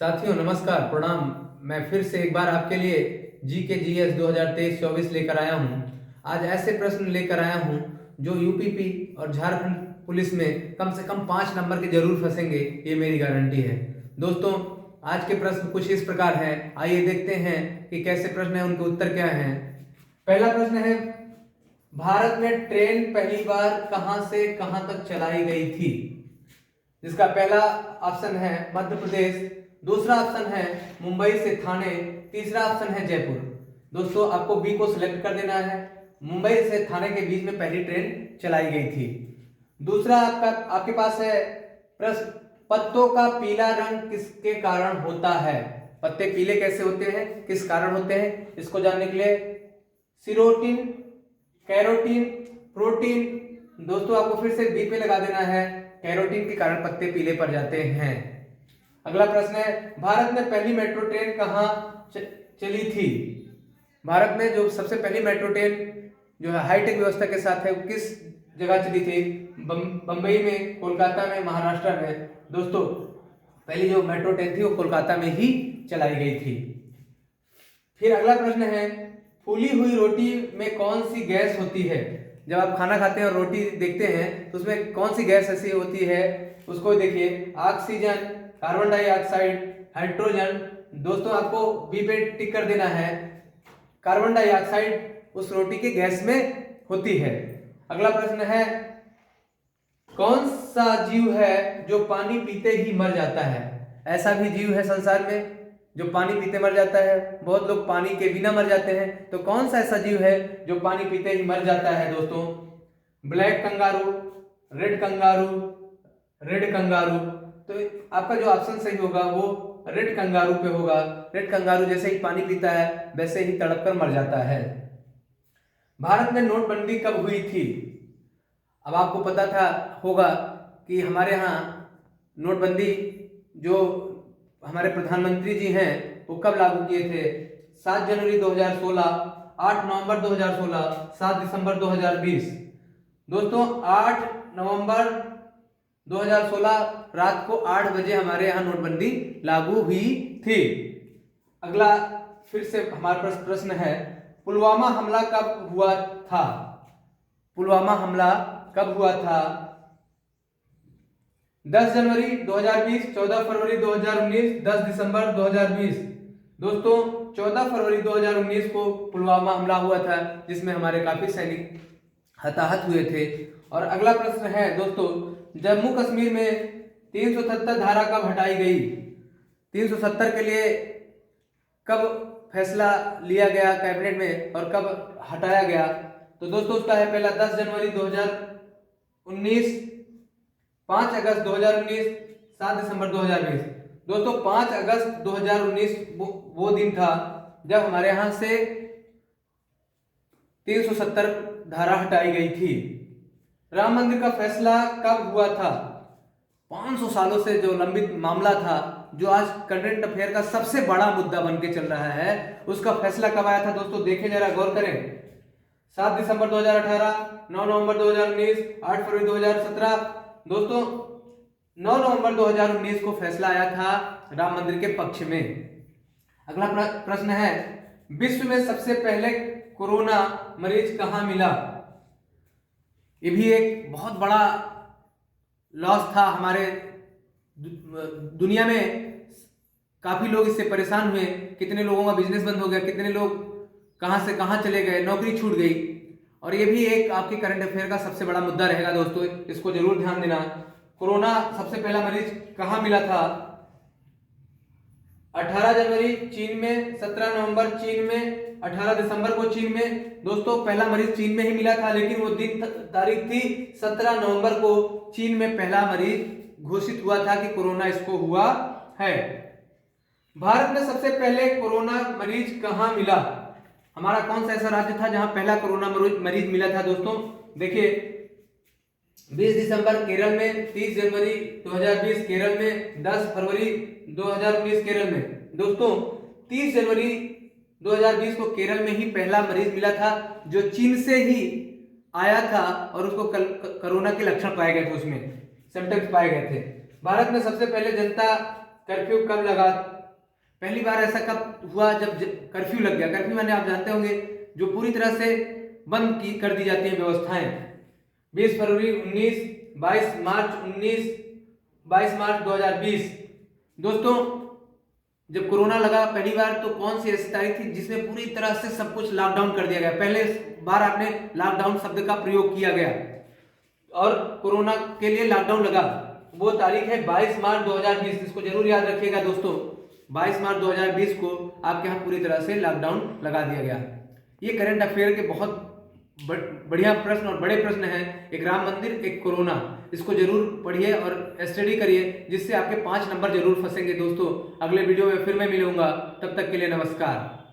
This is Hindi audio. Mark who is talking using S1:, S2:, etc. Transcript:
S1: साथियों नमस्कार प्रणाम। मैं फिर से एक बार आपके लिए जी के GS 2023-24 लेकर आया हूं। आज ऐसे प्रश्न लेकर आया हूं जो यूपीपी और झारखंड पुलिस में कम से कम 5 नंबर के जरूर फंसेंगे, ये मेरी गारंटी है। दोस्तों आज के प्रश्न कुछ इस प्रकार हैं, आइए देखते हैं कि कैसे प्रश्न है, उनके उत्तर क्या हैं। पहला प्रश्न है, भारत में ट्रेन पहली बार कहां से कहां तक चलाई गई थी? जिसका पहला ऑप्शन है मध्य प्रदेश, दूसरा ऑप्शन है मुंबई से थाने, तीसरा ऑप्शन है जयपुर। दोस्तों आपको बी को सिलेक्ट कर देना है। मुंबई से थाने के बीच में पहली ट्रेन चलाई गई थी। दूसरा आपके पास है प्रश्न, पत्तों का पीला रंग किसके कारण होता है? पत्ते पीले कैसे होते हैं, किस कारण होते हैं, इसको जानने के लिए सीरोटिन, कैरोटीन, प्रोटीन। दोस्तों आपको फिर से बी पे लगा देना है, कैरोटीन के कारण पत्ते पीले पड़ जाते हैं। अगला प्रश्न है, भारत में पहली मेट्रो ट्रेन कहां चली थी? भारत में जो सबसे पहली मेट्रो ट्रेन जो है हाईटेक व्यवस्था के साथ है, वो किस जगह चली थी? बंबई में, कोलकाता में, महाराष्ट्र में। दोस्तों पहली जो मेट्रो ट्रेन थी वो कोलकाता में ही चलाई गई थी। फिर अगला प्रश्न है, फूली हुई रोटी में कौन सी गैस होती है? जब आप खाना खाते हैं और रोटी देखते हैं तो उसमें कौन सी गैस ऐसी होती है, उसको देखिए। Oxygen, carbon dioxide, hydrogen. दोस्तों आपको बी पे टिक कर देना है, कार्बन डाइऑक्साइड उस रोटी के गैस में होती है। अगला प्रश्न है, कौन सा जीव है जो पानी पीते ही मर जाता है? ऐसा भी जीव है संसार में जो पानी पीते मर जाता है। बहुत लोग पानी के बिना मर जाते हैं, तो कौन सा ऐसा जीव है जो पानी पीते ही मर जाता है? दोस्तों black kangaroo, red kangaroo, red kangaroo. तो आपका जो ऑप्शन सही होगा वो रेड कंगारू पे होगा। रेड कंगारू जैसे ही पानी पीता है वैसे ही तड़प कर मर जाता है। भारत में नोटबंदी कब हुई थी? अब आपको पता था होगा कि हमारे यहाँ नोटबंदी जो हमारे प्रधानमंत्री जी हैं वो कब लागू किए थे? 7 जनवरी 2016, 8 नवंबर 2016, 7 दिसंबर 2020। दोस्तों 8 नवंबर 2016 रात को 8 बजे हमारे यहाँ नोटबंदी लागू हुई थी। अगला फिर से हमारा प्रश्न है, पुलवामा हमला कब हुआ था? पुलवामा हमला कब हुआ था? 10 जनवरी 2020, 14 फरवरी 2019, 10 दिसंबर 2020। दोस्तों 14 फरवरी 2019 को पुलवामा हमला हुआ था, जिसमें हमारे काफी सैनिक हताहत हुए थे। और अगला प्रश्न है दोस्तों, जम्मू कश्मीर में 377 धारा कब हटाई गई? 370 के लिए कब फैसला लिया गया कैबिनेट में और कब हटाया गया? तो दोस्तों उसका है पहला 10 जनवरी 2019, 5 अगस्त 2019, 7 दिसंबर 2020। दोस्तों 5 अगस्त 2019 वो दिन था जब हमारे यहां से 370 धारा हटाई गई थी। राम मंदिर का फैसला कब हुआ था? 500 सालों से जो लंबित मामला था, जो आज करंट अफेयर का सबसे बड़ा मुद्दा बन के चल रहा है, उसका फैसला कब आया था? दोस्तों देखें जरा, गौर करें। 7 दिसंबर 2018, 9 नवंबर 2019, 8 फरवरी 2017। दोस्तों 9 नवंबर 2019 को फैसला आया था राम मंदिर के पक्ष में। अगला प्रश्न है, विश्व में सबसे पहले कोरोना मरीज कहां मिला? ये भी एक बहुत बड़ा लॉस था हमारे दुनिया में। काफी लोग इससे परेशान हुए, कितने लोगों का बिजनेस बंद हो गया, कितने लोग कहां से कहां चले गए, नौकरी छूट गई। और ये भी एक आपके करंट अफेयर का सबसे बड़ा मुद्दा रहेगा दोस्तों, इसको जरूर ध्यान देना। कोरोना सबसे पहला मरीज कहां मिला था? 18 जनवरी चीन में, 17 नवंबर चीन में, 18 दिसंबर को चीन में। दोस्तों पहला मरीज चीन में ही मिला था, लेकिन वो दिन तारीख थी 17 नवंबर को चीन में पहला मरीज घोषित हुआ था कि कोरोना इसको हुआ है। भारत में सबसे पहले कोरोना मरीज कहां मिला? हमारा कौन सा ऐसा राज्य था जहां पहला कोरोना मरीज मिला था? दोस्तों देखिए, 20 दिसंबर केरल में, 30 जनवरी 2020 केरल में, 10 फरवरी 2019 केरल में। दोस्तों 30 जनवरी 2020 को केरल में ही पहला मरीज मिला था, जो चीन से ही आया था और उसको कोरोना के लक्षण पाए गए थे, उसमें सिम्टम्स पाए गए थे। भारत में सबसे पहले जनता कर्फ्यू कब लगा? पहली बार ऐसा कब हुआ जब कर्फ्यू लग गया? कर्फ्यू माने आप जानते होंगे जो पूरी तरह से बंद की कर दी जाती है व्यवस्थाएं। 20 फरवरी 19, 22 मार्च 19, 22 मार्च 2020। दोस्तों जब कोरोना लगा पहली बार तो कौन सी ऐसी तारीख थी जिसमें पूरी तरह से सब कुछ लॉकडाउन कर दिया गया? पहले बार आपने लॉकडाउन शब्द का प्रयोग किया गया और कोरोना के लिए लॉकडाउन लगा, वो तारीख है 22 मार्च 2020। इसको जरूर याद रखिएगा दोस्तों, 22 मार्च 2020 को आपके यहाँ पूरी तरह से लॉकडाउन लगा दिया गया। ये करंट अफेयर के बहुत बढ़िया प्रश्न और बड़े प्रश्न हैं, एक राम मंदिर, एक कोरोना। इसको जरूर पढ़िए और स्टडी करिए जिससे आपके 5 नंबर जरूर फंसेंगे दोस्तों। अगले वीडियो में फिर मैं मिलूंगा, तब तक के लिए नमस्कार।